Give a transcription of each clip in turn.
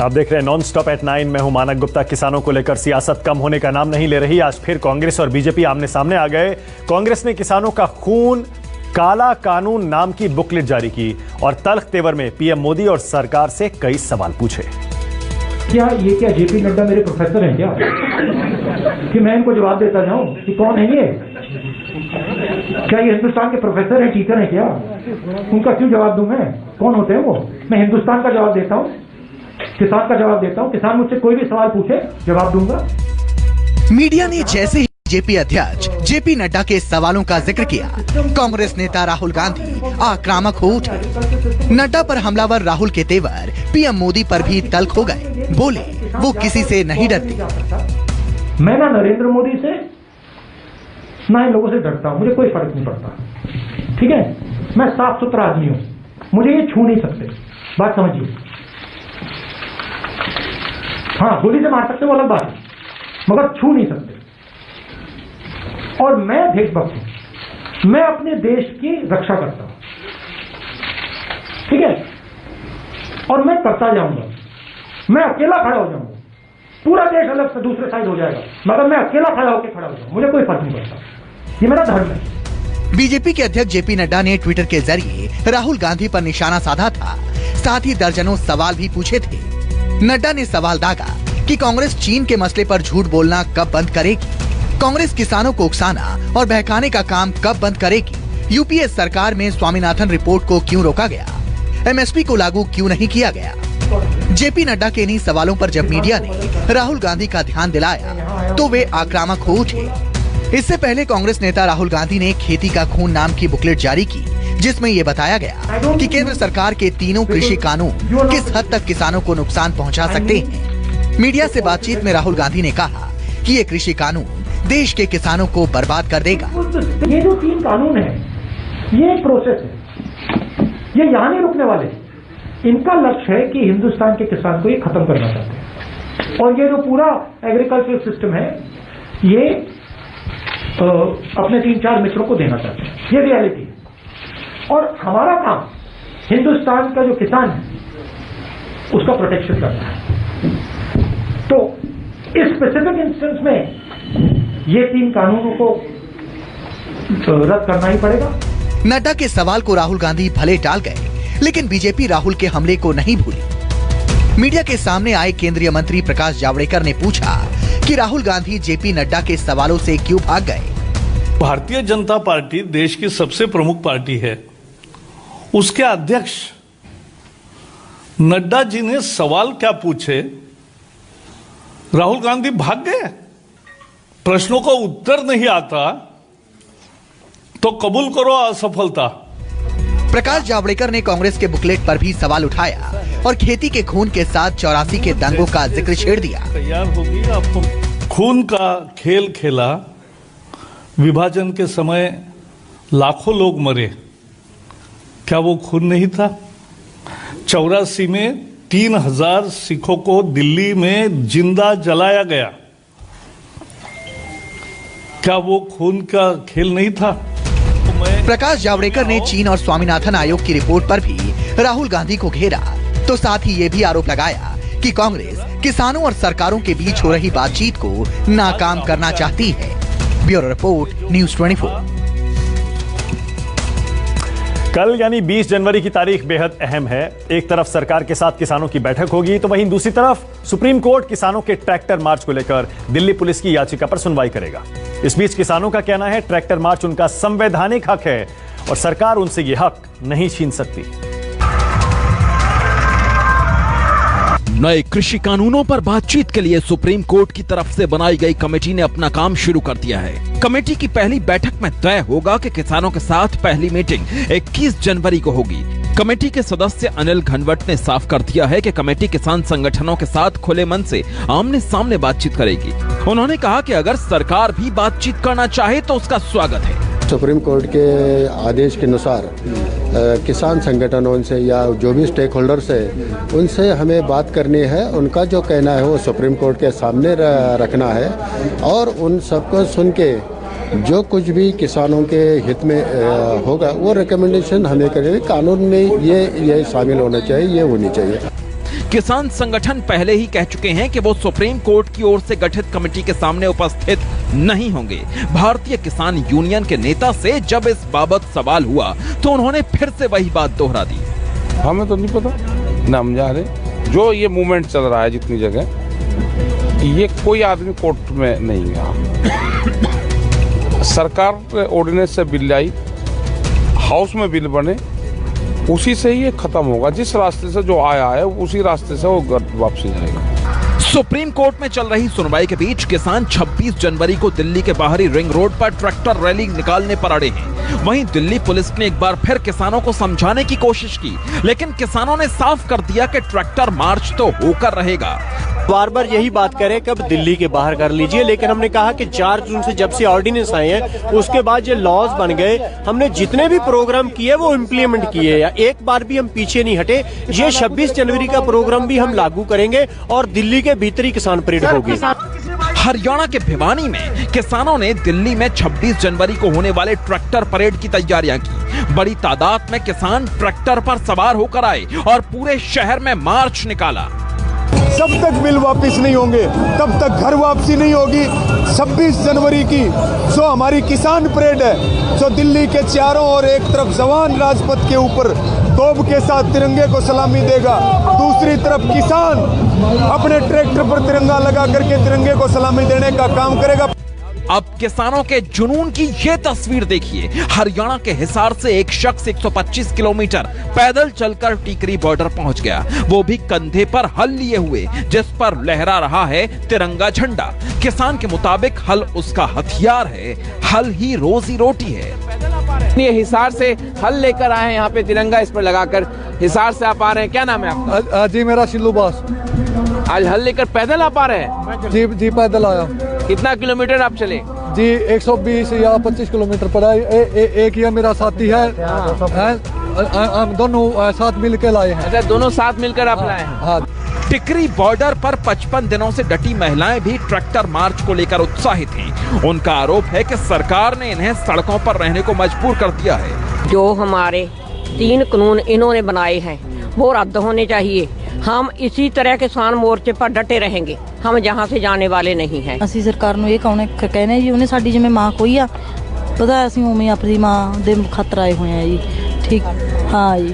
आप देख रहे हैं नॉन स्टॉप एट 9। मैं हूं मानक गुप्ता। किसानों को लेकर सियासत कम होने का नाम नहीं ले रही। आज फिर कांग्रेस और बीजेपी आमने सामने आ गए। कांग्रेस ने किसानों का खून काला कानून नाम की बुकलेट जारी की और तल्ख तेवर में पीएम मोदी और सरकार से कई सवाल पूछे। क्या जेपी नड्डा मेरे प्रोफेसर हैं क्या कि मैं इनको जवाब देता जाऊं कि कौन है ये? क्या ये हिंदुस्तान के प्रोफेसर हैं, टीचर हैं क्या? उनका क्यों जवाब दूं मैं? कौन होते हैं वो? मैं हिंदुस्तान का जवाब देता हूं, किसान का जवाब देता हूं। किसान मुझसे कोई भी सवाल पूछे जवाब दूंगा। मीडिया ने जैसे ही जेपी अध्यक्ष जेपी नड्डा के सवालों का जिक्र किया, कांग्रेस नेता राहुल गांधी आक्रामक हो उठे। नड्डा पर हमलावर राहुल के तेवर पीएम मोदी पर भी तल्ख हो गए। बोले वो किसी से नहीं डरती। मैं ना नरेंद्र मोदी से ना इन लोगों से डरता हूं, मुझे कोई फर्क नहीं पड़ता। ठीक है, मैं साफ सुथरा आदमी हूं, मुझे ये छू नहीं सकते। बात समझिए। हाँ, गोली से मार सकते वो अलग बात है, मगर छू नहीं सकते। और मैं देशभक्त हूं, मैं अपने देश की रक्षा करता हूं। ठीक है, और मैं करता जाऊंगा। मैं अकेला खड़ा हो जाऊंगा, पूरा देश अलग से दूसरे साइड हो जाएगा, मगर मैं अकेला खड़ा होकर खड़ा हो जाऊंगा। मुझे कोई फर्क नहीं पड़ता, ये मेरा धर्म है। बीजेपी के अध्यक्ष जेपी नड्डा ने ट्विटर के जरिए राहुल गांधी पर निशाना साधा था, साथ ही दर्जनों सवाल भी पूछे थे। नड्डा ने सवाल दागा कि कांग्रेस चीन के मसले पर झूठ बोलना कब बंद करेगी, कांग्रेस किसानों को उकसाना और बहकाने का काम कब बंद करेगी, यूपीए सरकार में स्वामीनाथन रिपोर्ट को क्यों रोका गया, एमएसपी को लागू क्यों नहीं किया गया। जेपी नड्डा के इन्हीं सवालों पर जब मीडिया ने राहुल गांधी का ध्यान दिलाया तो वे आक्रामक हो उठे। इससे पहले कांग्रेस नेता राहुल गांधी ने खेती का खून नाम की बुकलेट जारी की, जिसमें ये बताया गया कि केंद्र सरकार के तीनों कृषि कानून किस हद तक किसानों को नुकसान पहुंचा सकते हैं। मीडिया से बातचीत में राहुल गांधी ने कहा कि ये कृषि कानून देश के किसानों को बर्बाद कर देगा। ये जो 3 कानून है, ये एक प्रोसेस है, ये यहाँ नहीं रुकने वाले। इनका लक्ष्य है कि हिंदुस्तान के किसान को ये खत्म करना चाहते हैं। और ये जो पूरा एग्रीकल्चर सिस्टम है, ये अपने 3-4 मित्रों को देना चाहते हैं। ये रियलिटी है। और हमारा काम हिंदुस्तान का जो किसान है उसका प्रोटेक्शन करना है। तो इस स्पेसिफिक इंस्टेंस में ये 3 कानूनों को रद्द करना ही पड़ेगा। नड्डा के सवाल को राहुल गांधी भले टाल गए, लेकिन बीजेपी राहुल के हमले को नहीं भूली। मीडिया के सामने आए केंद्रीय मंत्री प्रकाश जावड़ेकर ने पूछा कि राहुल गांधी जेपी नड्डा के सवालों से क्यों भाग गए। भारतीय जनता पार्टी देश की सबसे प्रमुख पार्टी है, उसके अध्यक्ष नड्डा जी ने सवाल क्या पूछे, राहुल गांधी भाग गए। प्रश्नों का उत्तर नहीं आता तो कबूल करो असफलता। प्रकाश जावड़ेकर ने कांग्रेस के बुकलेट पर भी सवाल उठाया और खेती के खून के साथ 84 के दंगों का जिक्र छेड़ दिया। तैयार होगी आपको। खून का खेल खेला, विभाजन के समय लाखों लोग मरे, क्या वो खून नहीं था? 84 में 3000 सिखों को दिल्ली में जिंदा जलाया गया, क्या वो खून का खेल नहीं था? प्रकाश जावड़ेकर ने चीन और स्वामीनाथन आयोग की रिपोर्ट पर भी राहुल गांधी को घेरा, तो साथ ही ये भी आरोप लगाया कि कांग्रेस किसानों और सरकारों के बीच हो रही बातचीत को नाकाम करना चाहती है। Bureau report, news 24। कल यानी 20 जनवरी की तारीख बेहद अहम है। एक तरफ सरकार के साथ किसानों की बैठक होगी, तो वहीं दूसरी तरफ सुप्रीम कोर्ट किसानों के ट्रैक्टर मार्च को लेकर दिल्ली पुलिस की याचिका पर सुनवाई करेगा। इस बीच किसानों का कहना है ट्रैक्टर मार्च उनका संवैधानिक हक है और सरकार उनसे यह हक नहीं छीन सकती। नए कृषि कानूनों पर बातचीत के लिए सुप्रीम कोर्ट की तरफ से बनाई गई कमेटी ने अपना काम शुरू कर दिया है। कमेटी की पहली बैठक में तय होगा कि किसानों के साथ पहली मीटिंग 21 जनवरी को होगी। कमेटी के सदस्य अनिल घनवट ने साफ कर दिया है कि कमेटी किसान संगठनों के साथ खुले मन से आमने सामने बातचीत करेगी। उन्होंने कहा कि अगर सरकार भी बातचीत करना चाहे तो उसका स्वागत है। सुप्रीम कोर्ट के आदेश के अनुसार किसान संगठनों से या जो भी स्टेक होल्डर्स है उनसे हमें बात करनी है। उनका जो कहना है वो सुप्रीम कोर्ट के सामने रखना है और उन सबको सुन के जो कुछ भी किसानों के हित में होगा वो रिकमेंडेशन हमें करेंगे। कानून में ये शामिल होना चाहिए, ये होनी चाहिए। किसान संगठन पहले ही कह चुके हैं कि वो सुप्रीम कोर्ट की ओर से गठित कमेटी के सामने उपस्थित नहीं होंगे। भारतीय किसान यूनियन के नेता से जब इस बाबत सवाल हुआ तो उन्होंने फिर से वही बात दोहरा दी। हमें तो नहीं पता, ना हम जा रहे। जो ये मूवमेंट चल रहा है जितनी जगह, ये कोई आदमी कोर्ट में नहीं गया। सरकार ऑर्डिनेंस से बिल आई, हाउस में बिल बने, उसी से ही ये खत्म होगा। जिस रास्ते से जो आया है उसी रास्ते से वो वापसी जाएगा। सुप्रीम कोर्ट में चल रही सुनवाई के बीच किसान 26 जनवरी को दिल्ली के बाहरी रिंग रोड पर ट्रैक्टर रैली निकालने पर अड़े हैं। वहीं दिल्ली पुलिस ने एक बार फिर किसानों को समझाने की कोशिश की, लेकिन किसानों ने साफ कर दिया कि ट्रैक्टर मार्च तो होकर रहेगा। बार बार यही बात करें कब दिल्ली के बाहर कर लीजिए, लेकिन हमने कहा कि 4 जून से जब से ऑर्डिनेंस आए हैं उसके बाद ये लॉज बन गए, हमने जितने भी प्रोग्राम किए वो इम्प्लीमेंट किए, या एक बार भी हम पीछे नहीं हटे। ये 26 जनवरी का प्रोग्राम भी हम लागू करेंगे और दिल्ली के भीतर ही किसान परेड होगी। हरियाणा के भिवानी में किसानों ने दिल्ली में 26 जनवरी को होने वाले ट्रैक्टर परेड की तैयारियां की। बड़ी तादाद में किसान ट्रैक्टर पर सवार होकर आए और पूरे शहर में मार्च निकाला। जब तक बिल वापस नहीं होंगे तब तक घर वापसी नहीं होगी। 26 जनवरी की जो हमारी किसान परेड है, जो दिल्ली के चारों ओर एक तरफ जवान राजपथ के ऊपर तोप के साथ तिरंगे को सलामी देगा, दूसरी तरफ किसान अपने ट्रैक्टर पर तिरंगा लगा करके तिरंगे को सलामी देने का काम करेगा। अब किसानों के जुनून की ये तस्वीर देखिए। हरियाणा के हिसार से एक शख्स 125 किलोमीटर पैदल चलकर टिकरी बॉर्डर पहुंच गया, वो भी कंधे पर हल लिए हुए, जिस पर लहरा रहा है तिरंगा झंडा। किसान के मुताबिक हल उसका हथियार है, हल ही रोजी रोटी है। ये हिसार से हल लेकर आए हैं, यहाँ पे तिरंगा इस पर लगाकर हिसार से आप आ रहे हैं। क्या नाम है आपका? जी मेरा शिल्लू बास। आज हल लेकर पैदल आप आ रहे हैं? जी पैदल आया। कितना किलोमीटर आप चले? जी 120 या 25 किलोमीटर पड़ा। एक ये मेरा साथी है, हम दोनों साथ मिलकर लाए हैं। अच्छा, दोनों साथ मिलकर आप लाए हैं? हाँ। टिकरी बॉर्डर पर 55 दिनों से डटी महिलाएं भी ट्रैक्टर मार्च को लेकर उत्साहित हैं। उनका आरोप है कि सरकार ने इन्हें सड़कों पर रहने को मजबूर कर दिया है। जो हमारे 3 कानून इन्होंने बनाए हैं वो रद्द होने चाहिए। हम इसी तरह किसान मोर्चे पर डटे रहेंगे, हम जहाँ से जाने वाले नहीं हैं। ਅਸੀਂ ਸਰਕਾਰ ਨੂੰ ਇਹ कहने जी ਉਹਨੇ ਸਾਡੀ ਜਿਵੇਂ ਮਾਂ ਕੋਈ ਆ ਪਤਾ ਅਸੀਂ ਉਵੇਂ ਆਪਣੀ ਮਾਂ ਦੇ ਖਾਤਰ ਆਏ ਹੋਏ ਆ ਜੀ। ठीक हाँ जी।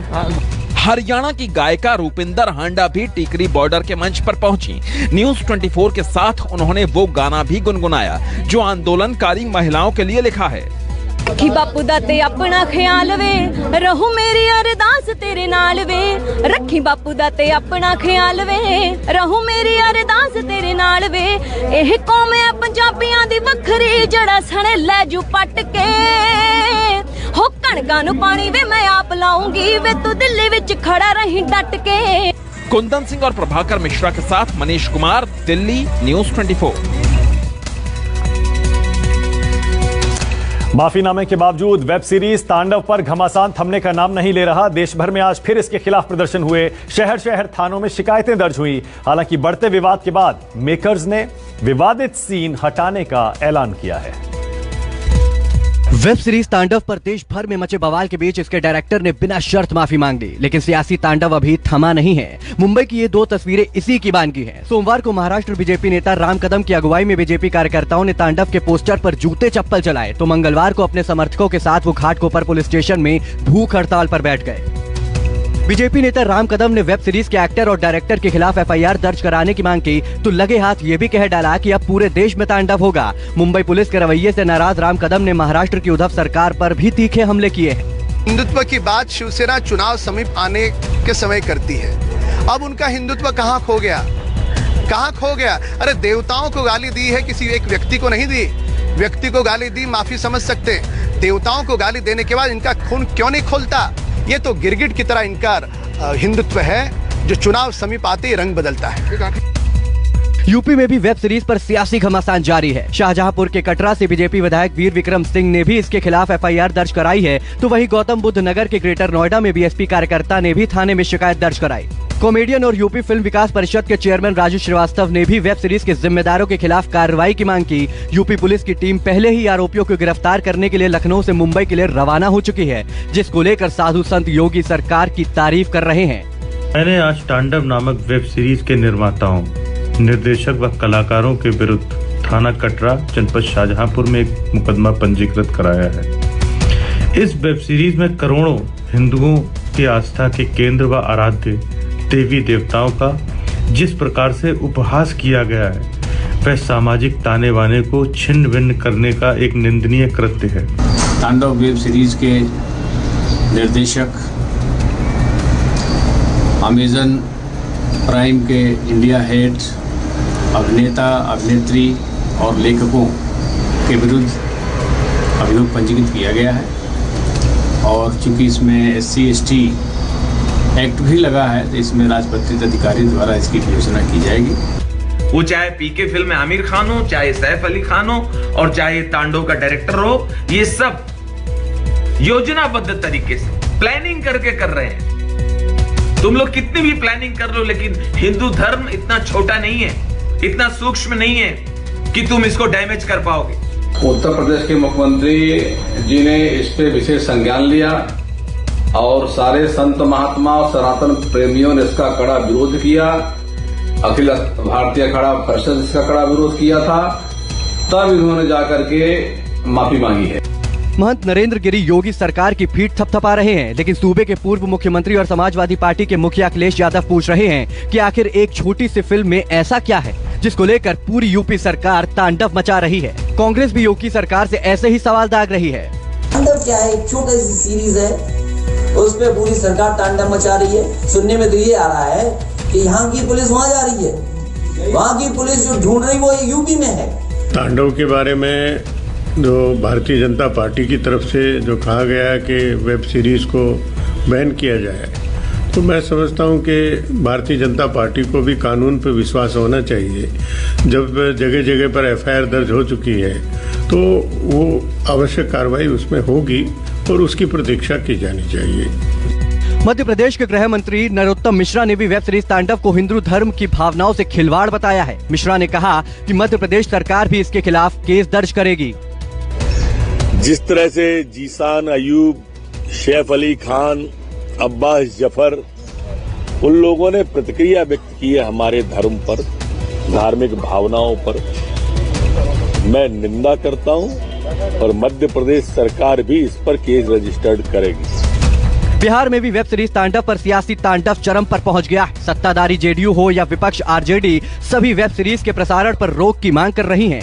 हरियाणा की गायिका रूपिंदर हांडा भी टिकरी बॉर्डर के मंच पर पहुंची। न्यूज 24 के साथ उन्होंने वो गाना भी गुनगुनाया जो आंदोलनकारी महिलाओं के लिए लिखा है। कि बापू दा ते अपना ख्याल वे, रहू मेरी अरदास तेरे नाल वे। रखी बापू दा ते अपना ख्याल वे, रहू मेरी अरदास तेरे नाल वे। एह कौम है पंजाबियां दी वखरी, जड़ा सने लै जू पट के। हो कणकां नू पानी वे मैं आप लाऊंगी, वे तू दिल्ली विच खड़ा रही डट के। कुंदन सिंह और प्रभाकर मिश्रा के साथ मनीष कुमार, दिल्ली, न्यूज 24। माफीनामे के बावजूद वेब सीरीज तांडव पर घमासान थमने का नाम नहीं ले रहा। देश भर में आज फिर इसके खिलाफ प्रदर्शन हुए, शहर शहर थानों में शिकायतें दर्ज हुई। हालांकि बढ़ते विवाद के बाद मेकर्स ने विवादित सीन हटाने का ऐलान किया है। वेब सीरीज तांडव पर देश भर में मचे बवाल के बीच इसके डायरेक्टर ने बिना शर्त माफी मांग ली, लेकिन सियासी तांडव अभी थमा नहीं है। मुंबई की ये 2 तस्वीरें इसी की बानगी हैं। सोमवार को महाराष्ट्र बीजेपी नेता राम कदम की अगुवाई में बीजेपी कार्यकर्ताओं ने तांडव के पोस्टर पर जूते चप्पल चलाए, तो मंगलवार को अपने समर्थकों के साथ वो घाटकोपर पुलिस स्टेशन में भूख हड़ताल पर बैठ गए। बीजेपी नेता राम कदम ने वेब सीरीज के एक्टर और डायरेक्टर के खिलाफ एफआईआर दर्ज कराने की मांग की, तो लगे हाथ ये भी कह डाला कि अब पूरे देश में तांडव होगा। मुंबई पुलिस के रवैये से नाराज राम कदम ने महाराष्ट्र की उद्धव सरकार पर भी तीखे हमले किए हैं। हिंदुत्व की बात शिवसेना चुनाव समीप आने के समय करती है। अब उनका हिंदुत्व कहाँ खो गया, कहाँ खो गया? अरे देवताओं को गाली दी है, किसी एक व्यक्ति को नहीं दी। व्यक्ति को गाली दी माफी समझ सकते, देवताओं को गाली देने के बाद इनका खून क्यों नहीं खोलता? ये तो गिरगिट की तरह इनका हिंदुत्व है जो चुनाव समीप आते ही रंग बदलता है। यूपी में भी वेब सीरीज पर सियासी घमासान जारी है। शाहजहांपुर के कटरा से बीजेपी विधायक वीर विक्रम सिंह ने भी इसके खिलाफ एफआईआर दर्ज कराई है, तो वहीं गौतम बुद्ध नगर के ग्रेटर नोएडा में बीएसपी कार्यकर्ता ने भी थाने में शिकायत दर्ज कराई। कॉमेडियन और यूपी फिल्म विकास परिषद के चेयरमैन राजू श्रीवास्तव ने भी वेब सीरीज के जिम्मेदारों के खिलाफ कार्रवाई की मांग की। यूपी पुलिस की टीम पहले ही आरोपियों को गिरफ्तार करने के लिए लखनऊ से मुंबई के लिए रवाना हो चुकी है, जिसको लेकर साधु संत योगी सरकार की तारीफ कर रहे हैं। मैंने आज तांडव नामक वेब सीरीज के निर्माताओं, निर्देशक व कलाकारों के विरुद्ध थाना कटरा, जनपद शाहजहांपुर में एक मुकदमा पंजीकृत कराया है। इस वेब सीरीज में करोड़ों हिंदुओं की आस्था के केंद्र व आराध्य देवी देवताओं का जिस प्रकार से उपहास किया गया है, वह सामाजिक ताने बाने को छिन्न भिन्न करने का एक निंदनीय कृत्य है। तांडव वेब सीरीज के निर्देशक, अमेजन प्राइम के इंडिया हेड, अभिनेता, अभिनेत्री और लेखकों के विरुद्ध अभियोग पंजीकृत किया गया है और चूंकि इसमें SC/ST एक्ट भी लगा है तो इसमें राजपत्रित अधिकारी द्वारा इसकी विवेचना की जाएगी। वो चाहे PK फिल्म में आमिर खान हो, चाहे सैफ अली खान हो और चाहे तांडव का डायरेक्टर हो, ये सब योजनाबद्ध तरीके से प्लानिंग करके कर रहे हैं। तुम लोग कितनी भी प्लानिंग कर लो, लेकिन हिंदू धर्म इतना छोटा नहीं है, इतना सूक्ष्म नहीं है कि तुम इसको डैमेज कर पाओगे। उत्तर प्रदेश के मुख्यमंत्री जी ने इस पे विशेष संज्ञान लिया और सारे संत महात्मा और सनातन प्रेमियों ने इसका कड़ा विरोध किया। अखिल भारतीय अखाड़ा परिषद इसका कड़ा विरोध किया था, तब इन्होंने जाकर के माफी मांगी है। महंत नरेंद्र गिरी योगी सरकार की पीठ थपथपा रहे हैं, लेकिन सूबे के पूर्व मुख्यमंत्री और समाजवादी पार्टी के मुखिया अखिलेश यादव पूछ रहे हैं कि आखिर एक छोटी सी फिल्म में ऐसा क्या है जिसको लेकर पूरी यूपी सरकार तांडव मचा रही है। कांग्रेस भी योगी सरकार से ऐसे ही सवाल दाग रही है। तांडव क्या है? एक छोटी सी सीरीज है, उस पे पूरी सरकार तांडव मचा रही है। सुनने में तो ये आ रहा है कि यहाँ की पुलिस वहाँ जा रही है, वहाँ की पुलिस जो ढूंढ रही वो यूपी में है। तांडव के बारे में जो भारतीय जनता पार्टी की तरफ से जो कहा गया है कि वेब सीरीज को बैन किया जाए, तो मैं समझता हूं कि भारतीय जनता पार्टी को भी कानून पर विश्वास होना चाहिए। जब जगह जगह पर FIR दर्ज हो चुकी है तो वो आवश्यक कार्रवाई उसमें होगी और उसकी प्रतीक्षा की जानी चाहिए। मध्य प्रदेश के गृह मंत्री नरोत्तम मिश्रा ने भी वेब सीरीज तांडव को हिंदू धर्म की भावनाओं से खिलवाड़ बताया है। मिश्रा ने कहा कि मध्य प्रदेश सरकार भी इसके खिलाफ केस दर्ज करेगी। जिस तरह से जीसान अयूब, सैफ अली खान, अब्बास जफर, उन लोगों ने प्रतिक्रिया व्यक्त की है हमारे धर्म पर, धार्मिक भावनाओं पर, मैं निंदा करता हूं और मध्य प्रदेश सरकार भी इस पर केस रजिस्टर्ड करेगी। बिहार में भी वेब सीरीज तांडव पर सियासी तांडव चरम पर पहुंच गया है। सत्ताधारी JDU हो या विपक्ष RJD, सभी वेब सीरीज के प्रसारण पर रोक की मांग कर रही हैं।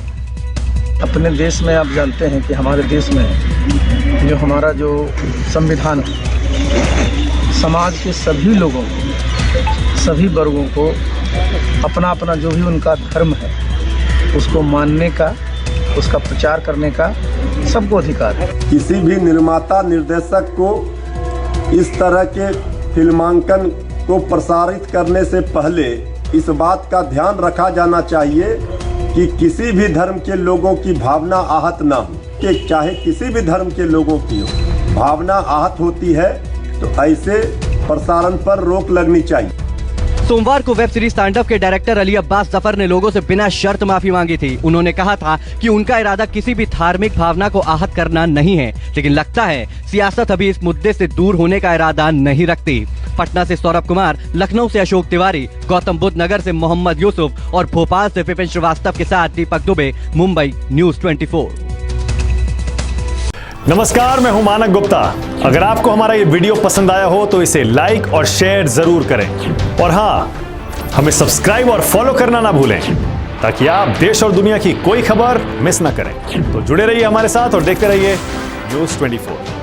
अपने देश में आप जानते हैं कि हमारे देश में जो हमारा जो संविधान समाज के सभी लोगों को, सभी वर्गों को अपना अपना जो भी उनका धर्म है उसको मानने का, उसका प्रचार करने का सबको अधिकार है। किसी भी निर्माता निर्देशक को इस तरह के फिल्मांकन को प्रसारित करने से पहले इस बात का ध्यान रखा जाना चाहिए कि किसी भी धर्म के लोगों की भावना आहत ना हो, कि चाहे किसी भी धर्म के लोगों की हो, भावना आहत होती है तो ऐसे प्रसारण पर रोक लगनी चाहिए। सोमवार को वेब सीरीज तांडव के डायरेक्टर अली अब्बास जफर ने लोगों से बिना शर्त माफी मांगी थी। उन्होंने कहा था कि उनका इरादा किसी भी धार्मिक भावना को आहत करना नहीं है, लेकिन लगता है सियासत अभी इस मुद्दे से दूर होने का इरादा नहीं रखती। पटना से सौरभ कुमार, लखनऊ से अशोक तिवारी, गौतम बुद्ध नगर से मोहम्मद यूसुफ और भोपाल से विपिन श्रीवास्तव के साथ दीपक दुबे, मुंबई न्यूज 24। नमस्कार, मैं हूं मानक गुप्ता। अगर आपको हमारा ये वीडियो पसंद आया हो तो इसे लाइक और शेयर जरूर करें और हाँ, हमें सब्सक्राइब और फॉलो करना ना भूलें ताकि आप देश और दुनिया की कोई खबर मिस ना करें। तो जुड़े रहिए हमारे साथ और देखते रहिए न्यूज 24।